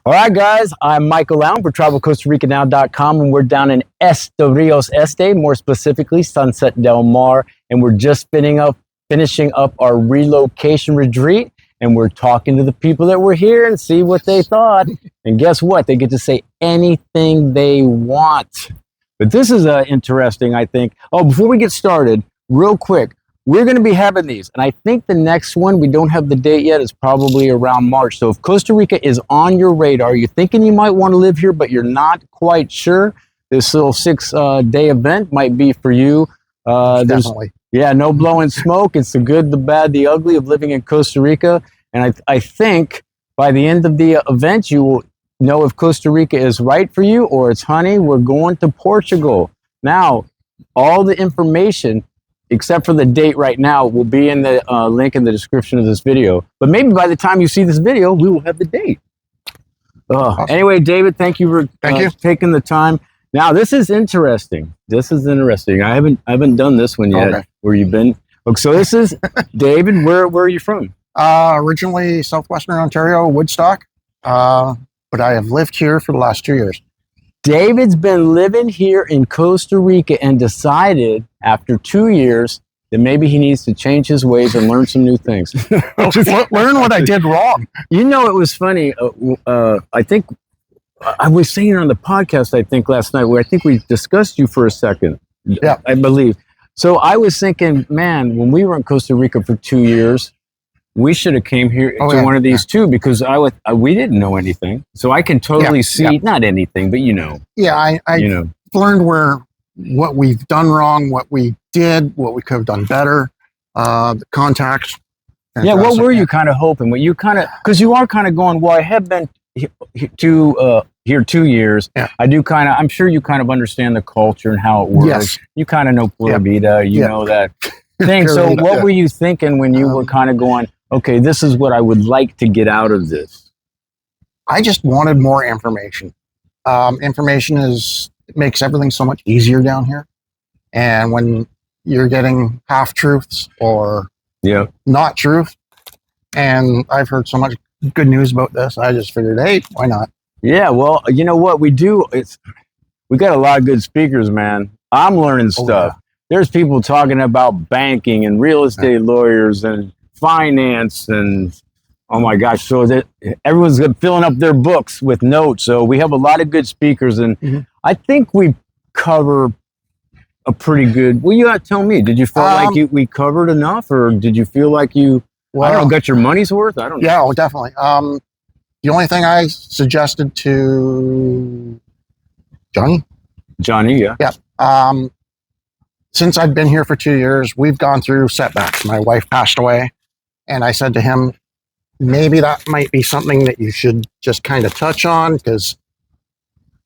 All right, guys, I'm Michael Lown for TravelCostaRicaNow.com, and we're down in Este Rios Este, more specifically Sunset Del Mar, and we're just finishing up our relocation retreat, and we're talking to the people that were here and see what they thought. And guess what? They get to say anything they want. But this is interesting, I think. Oh, before we get started, real quick, we're going to be having these, and I think the next one, we don't have the date yet, is probably around March. So if Costa Rica is on your radar, you're thinking you might want to live here, but you're not quite sure, this little 6-day event might be for you. Definitely. Yeah, no blowing smoke. It's the good, the bad, the ugly of living in Costa Rica. And I think by the end of the event, you will know if Costa Rica is right for you or it's, honey, we're going to Portugal. Now, all the information, except for the date right now, will be in the link in the description of this video. But maybe by the time you see this video, we will have the date. Awesome. Anyway, David, thank you for taking the time. Now, this is interesting. I haven't done this one yet. Okay. Where you've been? Okay, so this is David. Where are you from? Originally Southwestern Ontario, Woodstock, but I have lived here for the last 2 years. David's been living here in Costa Rica and decided after 2 years that maybe he needs to change his ways and learn some new things. Learn what I did wrong. You know, it was funny. I think I was saying on the podcast, I think last night, where I think we discussed you for a second. Yeah, I believe. So I was thinking, man, when we were in Costa Rica for 2 years, we should have came here to one of these too, because we didn't know anything. So I can totally see, not anything, but you know. Yeah, I learned what we've done wrong, what we did, what we could have done better, the contacts. Yeah, what were you kind of hoping? What you kind of, because you are kind of going, well, I have been here 2 years. Yeah. I do kind of, I'm sure you kind of understand the culture and how it works. Yes. You kind of know Pura Vida, you know that thing. So what were you thinking when you were kind of going, okay, this is what I would like to get out of this? I just wanted more information. Information makes everything so much easier down here. And when you're getting half truths or not truth, and I've heard so much good news about this, I just figured, hey, why not? Yeah, well, you know what we do? We got a lot of good speakers, man. I'm learning stuff. Yeah. There's people talking about banking and real estate lawyers and finance and oh my gosh, so that everyone's filling up their books with notes. So we have a lot of good speakers, and I think we cover a pretty good. Well, you got to tell me, did you feel like we covered enough, or did you feel like you I don't know, got your money's worth? I don't know. Yeah, well, definitely. The only thing I suggested to Johnny, since I've been here for 2 years, we've gone through setbacks. My wife passed away. And I said to him, maybe that might be something that you should just kind of touch on, because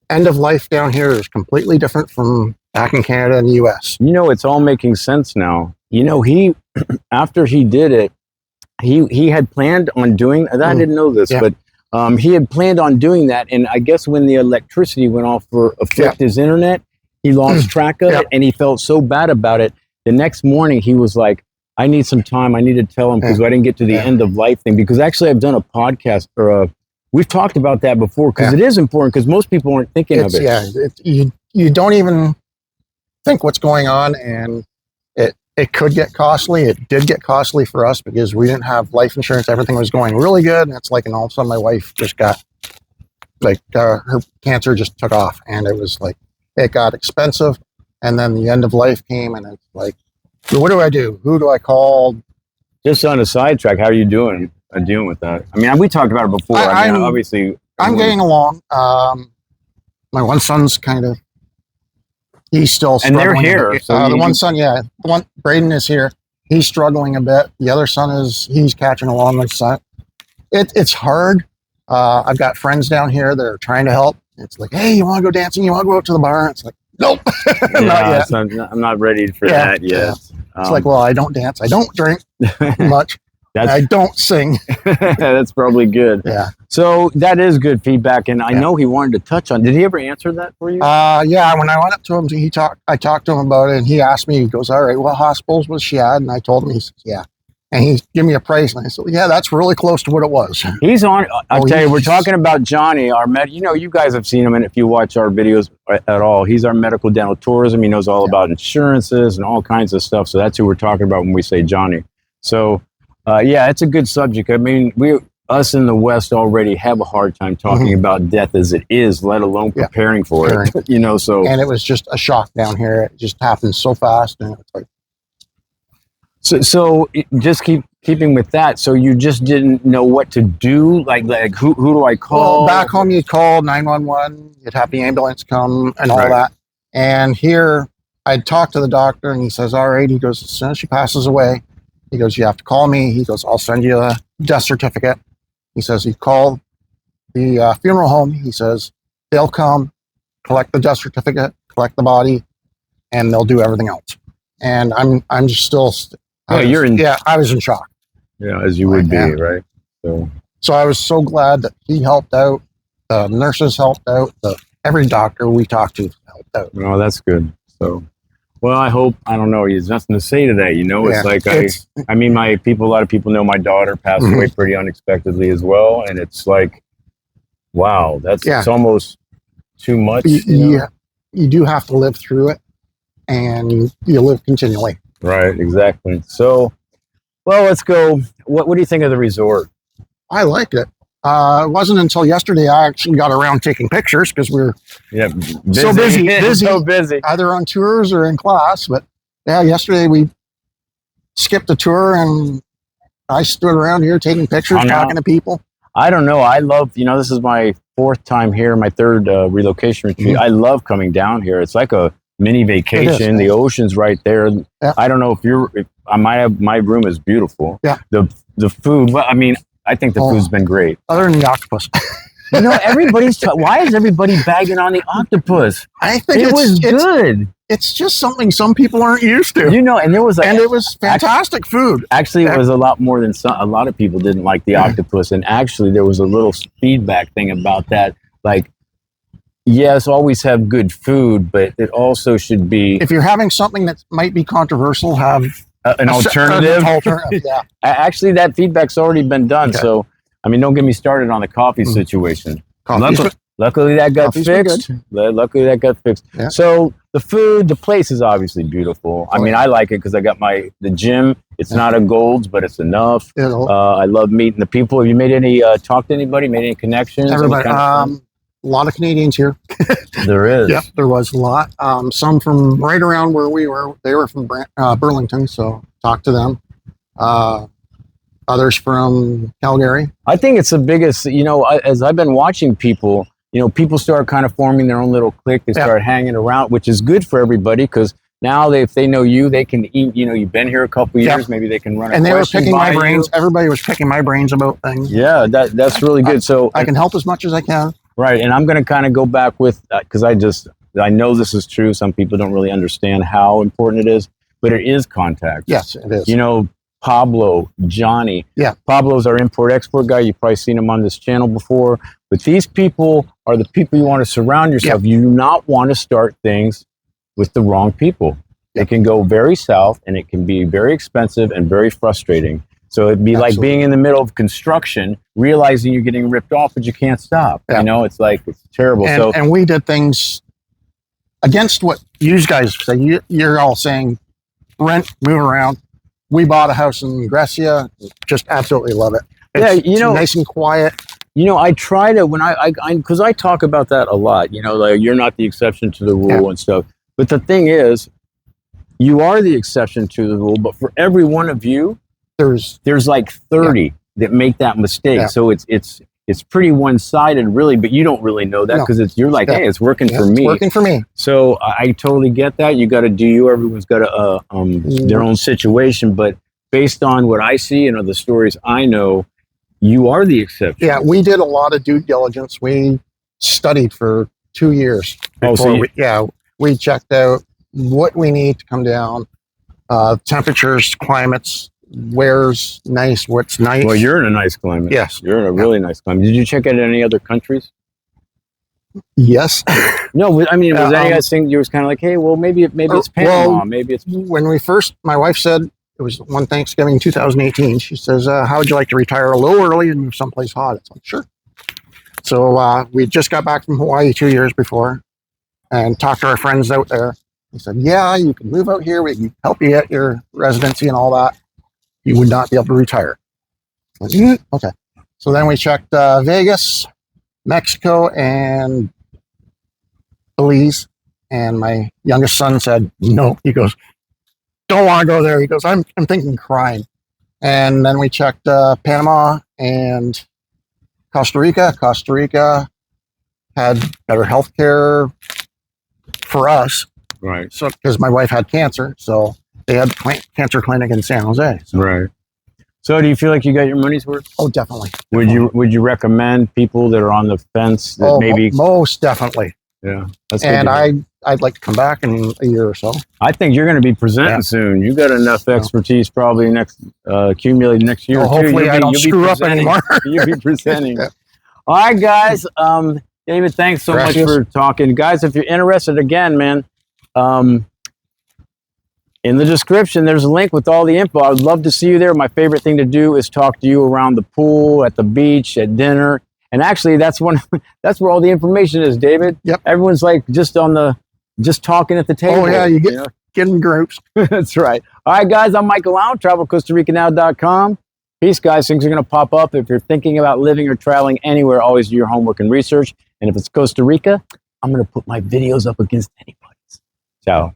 end of life down here is completely different from back in Canada and the US. You know, it's all making sense now. You know, after he did it, he had planned on doing, I didn't know this, but he had planned on doing that. And I guess when the electricity went off for his internet, he lost track of it, and he felt so bad about it. The next morning, he was like, I need some time. I need to tell him, because I didn't get to the end of life thing. Because actually, I've done a podcast, or we've talked about that before, because it is important, because most people aren't thinking of it. Yeah, you don't even think what's going on, and it could get costly. It did get costly for us because we didn't have life insurance. Everything was going really good, and it's like, and all of a sudden, my wife just got her cancer just took off, and it was like it got expensive, and then the end of life came, and it's like, what do I do? Who do I call? Just on a sidetrack, how are you doing dealing with that? I mean, we talked about it before. Obviously, I'm getting along. My one son's he's still struggling. And they're here. The one son, Braden is here. He's struggling a bit. The other son he's catching along with son. It's hard. I've got friends down here that are trying to help. It's like, hey, you want to go dancing? You want to go out to the bar? It's like, nope, not yet. So I'm not ready for that yet. Yeah. It's like, well, I don't dance. I don't drink much. I don't sing. That's probably good. Yeah. So that is good feedback. And I know he wanted to touch on, did he ever answer that for you? Yeah. When I went up to him, I talked to him about it, and he asked me, he goes, all right, what hospitals was she at? And I told him, he says, yeah. And he gave me a price, and I said, yeah, that's really close to what it was. He's on. I'll tell you, we're talking about Johnny, our you guys have seen him, and if you watch our videos at all, he's our medical dental tourism. He knows all about insurances and all kinds of stuff. So that's who we're talking about when we say Johnny. So, yeah, it's a good subject. I mean, us in the West already have a hard time talking about death as it is, let alone preparing for it. So. And it was just a shock down here. It just happened so fast, and it's like. So just keeping with that. So you just didn't know what to do? Like who do I call? Well, back home, you'd call 911. You'd have the ambulance come and all that. And here, I'd talk to the doctor, and he says, all right. He goes, as soon as she passes away, he goes, you have to call me. He goes, I'll send you a death certificate. He says, you call the funeral home. He says, they'll come, collect the death certificate, collect the body, and they'll do everything else. And I'm just still... I was in shock. Yeah, as you would be, right? So I was so glad that he helped out. The nurses helped out. Every doctor we talked to helped out. Oh, that's good. So, well, I don't know. There's nothing to say to that. It's like, a lot of people know my daughter passed away pretty unexpectedly as well. And it's like, wow, it's almost too much. You do have to live through it, and you live continually. Right, exactly. So, well, let's go. What do you think of the resort? I liked it. It wasn't until yesterday I actually got around taking pictures because we were so busy, either on tours or in class. But yeah, yesterday we skipped a tour and I stood around here taking pictures, talking to people. I don't know. I love, this is my 4th time here, my 3rd relocation retreat. I love coming down here. It's like a mini vacation. The ocean's right there. Yeah. I don't know if my room is beautiful. Yeah. The food, but I think the food's been great. Other than the octopus. Everybody's why is everybody bagging on the octopus? I think it was good. It's just something some people aren't used to. And there was it was fantastic food. Actually, it was a lot more than a lot of people didn't like the octopus. And actually, there was a little feedback thing about that. Like, yes, always have good food, but it also should be... If you're having something that might be controversial, have an alternative. Yeah. Actually, that feedback's already been done. Okay. So, don't get me started on the coffee situation. Luckily, that got fixed. Yeah. So, the food, the place is obviously beautiful. I like it because I got the gym. It's not a Gold's, but it's enough. I love meeting the people. Have you made any, talked to anybody, made any connections? Everybody, a lot of Canadians here. There is. Yeah, there was a lot. Some from right around where we were. They were from Burlington, so talked to them. Others from Calgary. I think it's the biggest, as I've been watching people, people start kind of forming their own little clique. They start hanging around, which is good for everybody because now if they know you, they can eat, you've been here a couple of years, maybe they can run and they were picking my brains. Everybody was picking my brains about things. Yeah, that's really good. So I can help as much as I can. Right, and I'm going to kind of go back with, because I know this is true. Some people don't really understand how important it is, but it is contact. Yes, it is. Pablo, Johnny. Yeah. Pablo's our import-export guy. You've probably seen him on this channel before. But these people are the people you want to surround yourself. You do not want to start things with the wrong people. It can go very south, and it can be very expensive and very frustrating. So it'd be like being in the middle of construction, realizing you're getting ripped off, but you can't stop. It's like, it's terrible. And we did things against what you guys say. You're all saying rent, move around. We bought a house in Grecia. Just absolutely love it. It's nice and quiet. I try to, because I talk about that a lot, like you're not the exception to the rule and stuff. But the thing is, you are the exception to the rule, but for every one of you, there's like 30 that make that mistake. Yeah. So it's pretty one-sided, really, but you don't really know that because you're like, hey, it's working for me. It's working for me. So I totally get that. You got to do you. Everyone's got their own situation, but based on what I see and the stories I know, you are the exception. Yeah, we did a lot of due diligence. We studied for 2 years. We checked out what we need to come down, temperatures, climates, where's nice, what's nice. Well, you're in a nice climate. Yes. You're in a really nice climate. Did you check out any other countries? Yes. No, was any guys think you was kind of like, hey, well, maybe it's Panama, maybe it's... When we first, my wife said it it was one Thanksgiving 2018. She says, how would you like to retire a little early and move someplace hot? It's like, sure. So we just got back from Hawaii 2 years before and talked to our friends out there. They said, yeah, you can move out here. We can help you get your residency and all that. You would not be able to retire. Like, okay. So then we checked Vegas, Mexico, and Belize. And my youngest son said, no. He goes, don't want to go there. He goes, I'm thinking crying. And then we checked Panama and Costa Rica. Costa Rica had better health care for us. Right. So, because my wife had cancer, so they had cancer clinic in San Jose. So. Right. So do you feel like you got your money's worth? Oh, definitely. Would you recommend people that are on the fence that maybe? Most definitely. Yeah. That's and I'd like to come back in a year or so. I think you're going to be presenting soon. You got enough expertise probably accumulated next year. Hopefully I don't screw up anymore. You'll be presenting. Yeah. All right, guys. David, thanks so much for talking. Guys, if you're interested, again, man, in the description, there's a link with all the info. I would love to see you there. My favorite thing to do is talk to you around the pool, at the beach, at dinner. And actually, that's where all the information is, David. Yep. Everyone's like just talking at the table. Oh, yeah, you get in groups. That's right. All right, guys, I'm Michael Allen, travelcosta-rica-now.com. Peace, guys. Things are going to pop up. If you're thinking about living or traveling anywhere, always do your homework and research. And if it's Costa Rica, I'm going to put my videos up against anybody's. Ciao.